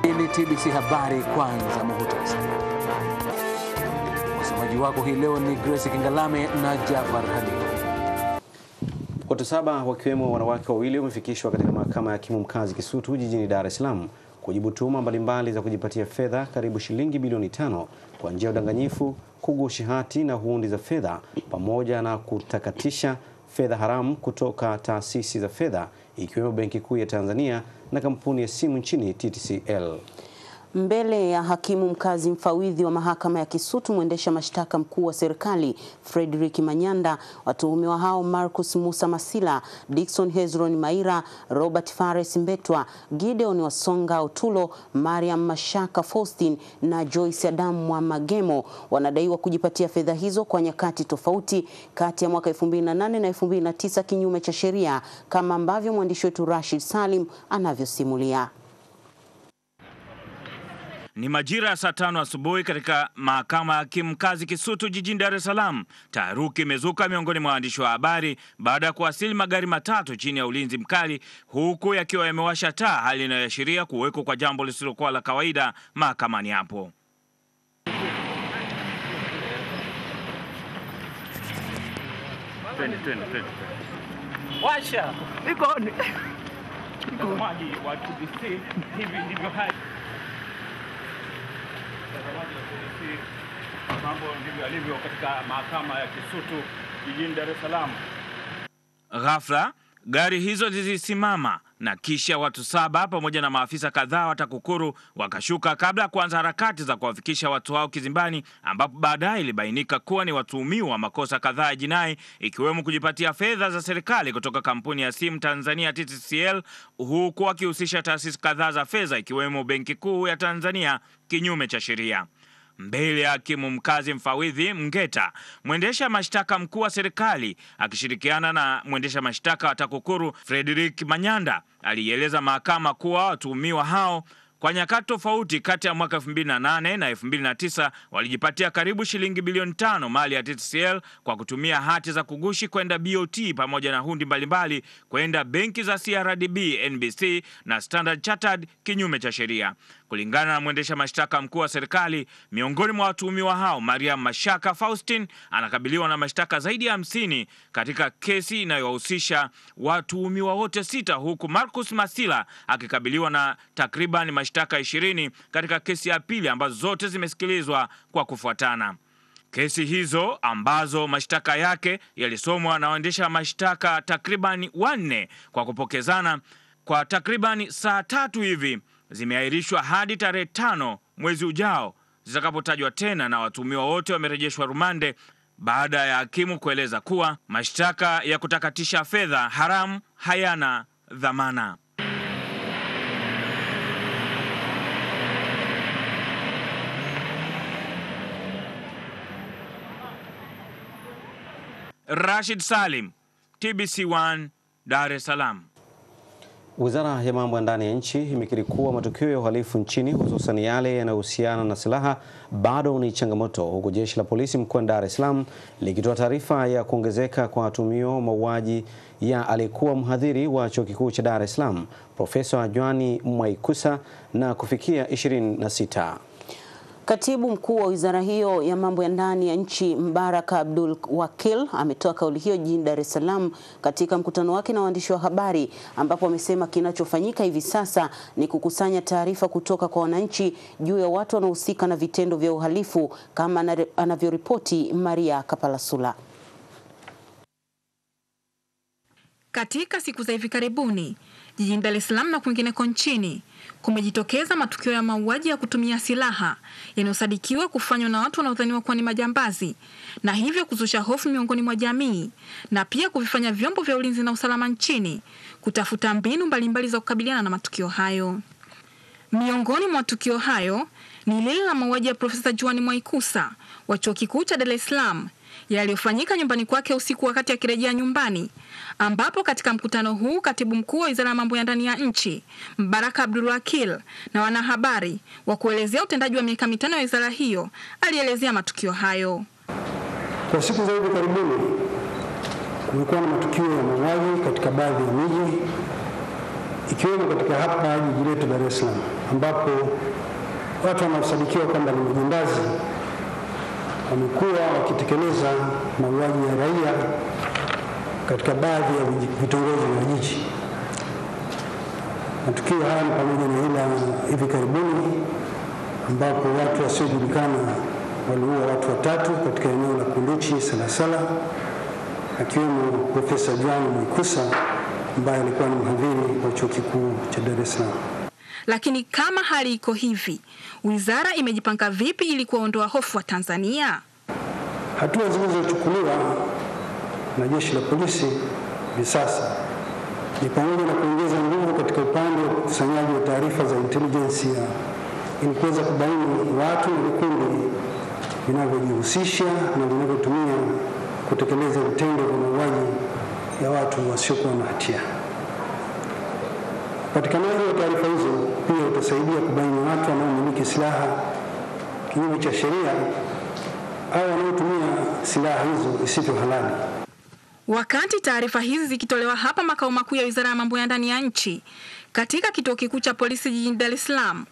Hii ni TBC habari, kwanza muhtasari. Msomaji wako hii leo ni Grace Kingalame na Jafar Hadid. Watu 7 wakiwemo wanawake wawili wamefikishwa katika mahakama ya hakimu mkazi Kisutu jijini Dar es Salaam kujibu tuhuma mbalimbali za kujipatia fedha karibu shilingi bilioni 5 kwa njia ya udanganyifu, kugushi hati na hundi za fedha pamoja na kutakatisha fedha haramu kutoka taasisi za fedha ikiwemo Benki Kuu ya Tanzania na kampuni ya simu nchini TTCL. Mbele ya hakimu mkazi mfawidhi wa mahakama ya Kisutu, mwendesha mashtaka mkuu wa serikali Frederick Manyanda, watuhumiwa hao Marcus Musa Masila, Dickson Hezron Maira, Robert Fares Mbetwa, Gideon Wasonga Otulo, Mariam Mashaka Faustin na Joyce Adam Mwamagemo wanadaiwa kujipatia fedha hizo kwa nyakati tofauti kati ya mwaka 2008 na 2009 kinyume cha sheria, kama ambavyo mwandishi wetu Rashid Salim anavyosimulia. Ni majira ya saa 5 asubuhi katika mahakama ya hakimu mkazi Kisutu jijini Dar es Salaam. Taharuki imezuka miongoni mwa waandishi wa habari baada ya kuwasili magari matatu chini ya ulinzi mkali, huku yakiwa yamewasha taa, hali inayoashiria kuwekwa kwa jambo lisilokuwa la kawaida mahakamani hapo. Washa iko maji wa TBC hivi ndivyo hai. Mambo ndivyo alivyo katika mahakama ya Kisutu jijini Dar es Salaam. Ghafla gari hizo zilisimama na kisha watu 7 pamoja na maafisa kadhaa wa TAKUKURU wakashuka kabla ya kuanza harakati za kuwafikisha watu hao kizimbani, ambapo baadaye ilibainika kuwa ni watuhumiwa makosa kadhaa ya jinai, ikiwemo kujipatia fedha za serikali kutoka kampuni ya simu Tanzania TTCL, huku wakihusisha taasisi kadhaa za fedha ikiwemo Benki Kuu ya Tanzania kinyume cha sheria. Mbele ya hakimu mkazi mfawidhi Mgeta, mwendesha mashtaka mkuu wa serikali akishirikiana na mwendesha mashtaka wa TAKUKURU Frederick Manyanda alieleza mahakama kuwa watuhumiwa hao kwa nyakati tofauti kati ya mwaka 2008 na 2009 walijipatia karibu shilingi bilioni 5 mali ya TTCL kwa kutumia hati za kugushi kwenda BOT pamoja na hundi mbalimbali kwenda benki za CRDB, NBC na Standard Chartered kinyume cha sheria. Kulingana na mwendesha mashtaka mkuu wa serikali, miongoni mwa watuhumiwa hao Mariam Mashaka Faustin anakabiliwa na mashtaka zaidi ya 50 katika kesi inayohusisha watuhumiwa wote 6, huku Marcus Masila akikabiliwa na takriban mashtaka 20 katika kesi ya pili ambazo zote zimesikilizwa kwa kufuatana. Kesi hizo ambazo mashtaka yake yalisomwa na waendesha mashtaka takriban 4 kwa kupokezana kwa takriban saa 3 hivi zimeahirishwa hadi tarehe 5 mwezi ujao zitakapotajwa tena, na watuhumiwa wote wamerejeshwa rumande baada ya hakimu kueleza kuwa mashtaka ya kutakatisha fedha haramu hayana dhamana. Rashid Salim, TBC1, Dar es Salaam. Wizara ya mambo ya ndani ya nchi imekiri kuwa matukio ya uhalifu nchini, hususan yale yanayohusiana na silaha, bado ni changamoto, huku jeshi la polisi mkoani Dar es Salaam likitoa taarifa ya kuongezeka kwa watuhumiwa mauaji ya aliyekuwa mhadhiri wa Chuo Kikuu cha Dar es Salaam Profesa Joani Mwaikusa na kufikia 26. Katibu mkuu wa wizara hiyo ya mambo ya ndani ya nchi Mbaraka Abdul Wakil ametoa kauli hiyo jijini Dar es Salaam katika mkutano wake na waandishi wa habari, ambapo amesema kinachofanyika hivi sasa ni kukusanya taarifa kutoka kwa wananchi juu ya watu wanaohusika na vitendo vya uhalifu, kama anavyoripoti Maria Kapalasula. Katika siku za hivi karibuni jijini Dar es Salaam na kwingineko nchini kumejitokeza matukio ya mauaji ya kutumia silaha yanayosadikiwa kufanywa na watu wanaodhaniwa kuwa ni majambazi, na hivyo kuzusha hofu miongoni mwa jamii, na pia kuvifanya vyombo vya ulinzi na usalama nchini kutafuta mbinu mbalimbali za kukabiliana na matukio hayo. Miongoni mwa matukio hayo ni lile la mauaji ya Profesa Joani Mwaikusa wa Chuo Kikuu cha Dar es Salaam yaliyofanyika nyumbani kwake usiku wakati akirejea nyumbani, ambapo katika mkutano huu katibu mkuu wa wizara ya mambo ya ndani ya nchi Mbaraka Abdul Wakil na wanahabari wa kuelezea utendaji wa miaka 5 ya wizara hiyo alielezea matukio hayo. Kwa siku za hivi karibuni kumekuwa na matukio ya mauaji katika baadhi ya miji ikiwemo katika hapa jiji letu Dar es Salaam, ambapo watu wanaosadikiwa kwamba ni majambazi wamekuwa wakitekeleza mauaji ya raia katika baadhi ya vitongoji vya jiji. Matukio haya ni pamoja na ile hivi karibuni ambapo watu wasiojulikana waliua watu 3 katika eneo la Kunduchi Salasala, akiwemo Profesa Joan Mwaikusa ambaye alikuwa ni mhadhiri wa chuo kikuu cha Dar es Salaam. Lakini kama hali iko hivi, wizara imejipanga vipi ili kuondoa hofu wa Tanzania? Hatua zilizochukuliwa na jeshi la polisi hivi sasa ni pamoja na kuongeza nguvu katika upande wa ukusanyaji wa taarifa za intelijensia ili kuweza kubaini watu na vikundi vinavyojihusisha na vinavyotumia kutekeleza vitendo vya mauaji ya watu wasiokuwa na hatia. Upatikanaji wa taarifa hizo pia utasaidia kubaini watu wanaomiliki silaha kinyume cha sheria au wanaotumia silaha hizo isivyo halali. Wakati taarifa hizi zikitolewa hapa makao makuu ya Wizara ya Mambo ya Ndani ya Nchi katika kituo kikuu cha polisi jijini Dar es Salaam,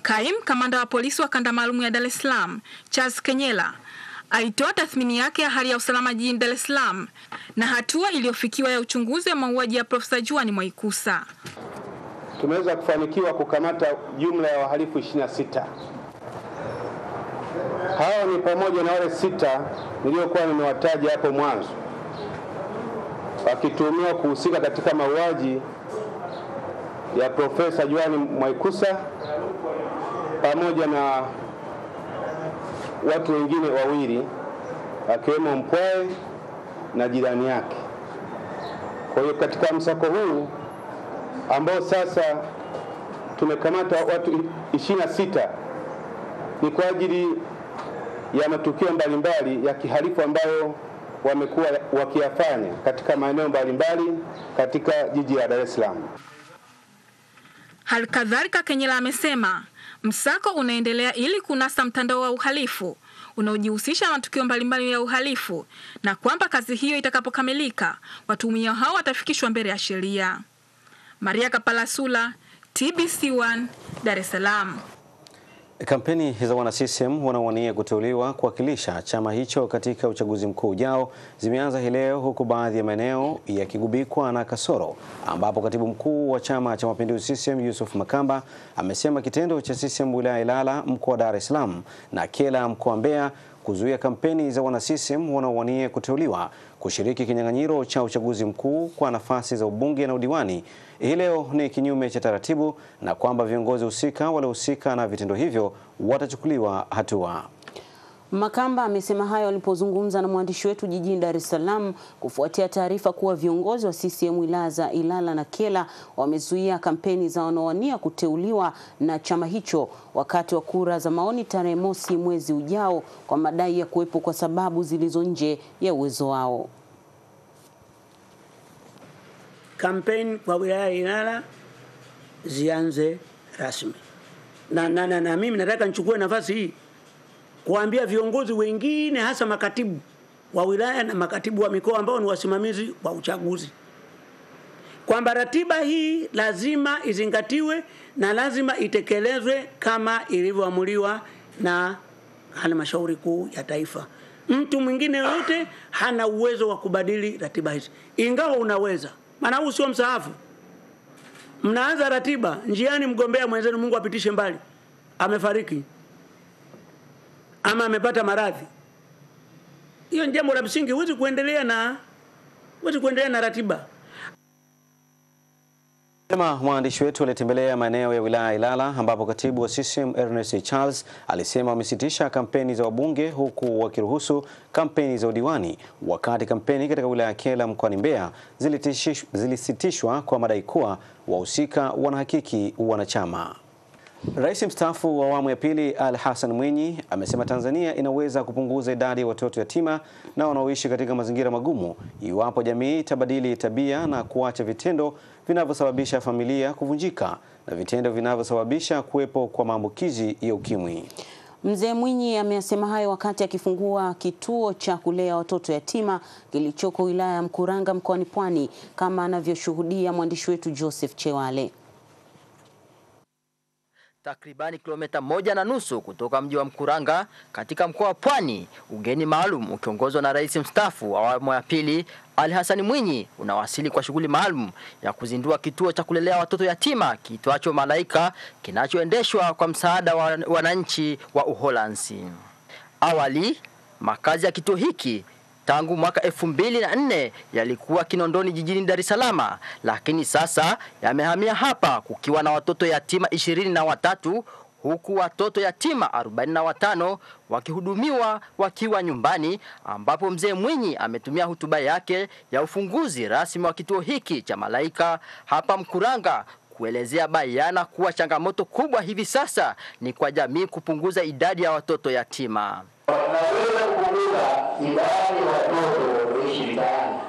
Kaimu Kamanda wa Polisi wa Kanda Maalum ya Dar es Salaam, Charles Kenyela, alitoa tathmini yake ya hali ya usalama jijini Dar es Salaam na hatua iliyofikiwa ya uchunguzi wa mauaji ya Profesa Joan Mwaikusa. Tumeweza kufanikiwa kukamata jumla ya wahalifu 26. Hao ni pamoja na wale 6 niliokuwa nimewataja hapo mwanzo, wakituhumiwa kuhusika katika mauaji ya Profesa Joan Mwaikusa pamoja na watu wengine 2 akiwemo Mpwae na jirani yake. Kwa hiyo katika msako huu ambao sasa tumekamata watu 26 ni kwa ajili ya matukio mbalimbali ya kihalifu ambayo wamekuwa wakiyafanya katika maeneo mbalimbali katika jiji la Dar es Salaam. Halikadhalika, Kenyela amesema msako unaendelea ili kunasa mtandao wa uhalifu unaojihusisha na matukio mbalimbali ya uhalifu na kwamba kazi hiyo itakapokamilika watuhumiwa hao watafikishwa mbele ya sheria. Maria Kapalasula, TBC1, Dar es Salaam. Kampeni za wana CCM wanaowania kuteuliwa kuwakilisha chama hicho katika uchaguzi mkuu ujao zimeanza hii leo, huku baadhi ya maeneo yakigubikwa na kasoro, ambapo katibu mkuu wa Chama cha Mapinduzi CCM Yusuf Makamba amesema kitendo cha CCM wilaya Ilala mkoa wa Dar es Salaam na Kyela mkoa wa Mbeya kuzuia kampeni za wana CCM wanaowania kuteuliwa kushiriki kinyang'anyiro cha uchaguzi mkuu kwa nafasi za ubunge na udiwani hii leo ni kinyume cha taratibu, na kwamba viongozi husika waliohusika na vitendo hivyo watachukuliwa hatua. Makamba amesema hayo alipozungumza na mwandishi wetu jijini Dar es Salaam kufuatia taarifa kuwa viongozi wa CCM wilaya za Ilala na Kyela wamezuia kampeni za wanaowania kuteuliwa na chama hicho wakati wa kura za maoni tarehe 1 mwezi ujao kwa madai ya kuwepo kwa sababu zilizo nje ya uwezo wao. Kampeni kwa wilaya ya Ilala zianze rasmi. Na mimi nataka nichukue nafasi hii kuambia viongozi wengine, hasa makatibu wa wilaya na makatibu wa mikoa ambao ni wasimamizi wa uchaguzi, kwamba ratiba hii lazima izingatiwe na lazima itekelezwe kama ilivyoamuliwa na halmashauri kuu ya taifa. Mtu mwingine yote hana uwezo wa kubadili ratiba hizi. Ingawa unaweza, maana huu sio msaafu. Mnaanza ratiba, njiani mgombea mwenzenu Mungu apitishe mbali amefariki ama amepata maradhi, hiyo ni jambo la msingi. Huwezi kuendelea na ratiba. Kama mwandishi wetu alitembelea maeneo ya wilaya Ilala ambapo katibu wa CCM Ernest Charles alisema wamesitisha kampeni za wabunge huku wakiruhusu kampeni za udiwani, wakati kampeni katika wilaya ya Kyela mkoani Mbeya zilisitishwa kwa madai kuwa wahusika wanahakiki wanachama. Rais mstaafu wa awamu ya pili Ali Hassan Mwinyi amesema Tanzania inaweza kupunguza idadi ya watoto yatima na wanaoishi katika mazingira magumu iwapo jamii itabadili tabia na kuacha vitendo vinavyosababisha familia kuvunjika na vitendo vinavyosababisha kuwepo kwa maambukizi ya ukimwi. Mzee Mwinyi amesema hayo wakati akifungua kituo cha kulea watoto yatima kilichoko wilaya ya Mkuranga mkoani Pwani, kama anavyoshuhudia mwandishi wetu Joseph Chewale. Takribani kilomita 1.5 kutoka mji wa Mkuranga katika mkoa wa Pwani, ugeni maalum ukiongozwa na Rais mstaafu wa awamu ya pili Ali Hassan Mwinyi unawasili kwa shughuli maalum ya kuzindua kituo cha kulelea watoto yatima kiitwacho Malaika, kinachoendeshwa kwa msaada wa wananchi wa Uholanzi. Awali, makazi ya kituo hiki tangu mwaka 2004 yalikuwa Kinondoni jijini Dar es Salaam, lakini sasa yamehamia hapa kukiwa na watoto yatima 23, huku watoto yatima 45 wakihudumiwa wakiwa nyumbani, ambapo mzee Mwinyi ametumia hotuba yake ya ufunguzi rasmi wa kituo hiki cha Malaika hapa Mkuranga kuelezea bayana kuwa changamoto kubwa hivi sasa ni kwa jamii kupunguza idadi ya watoto yatima. Tunaweza kupunguza idadi ya watoto wanaoishi mitaani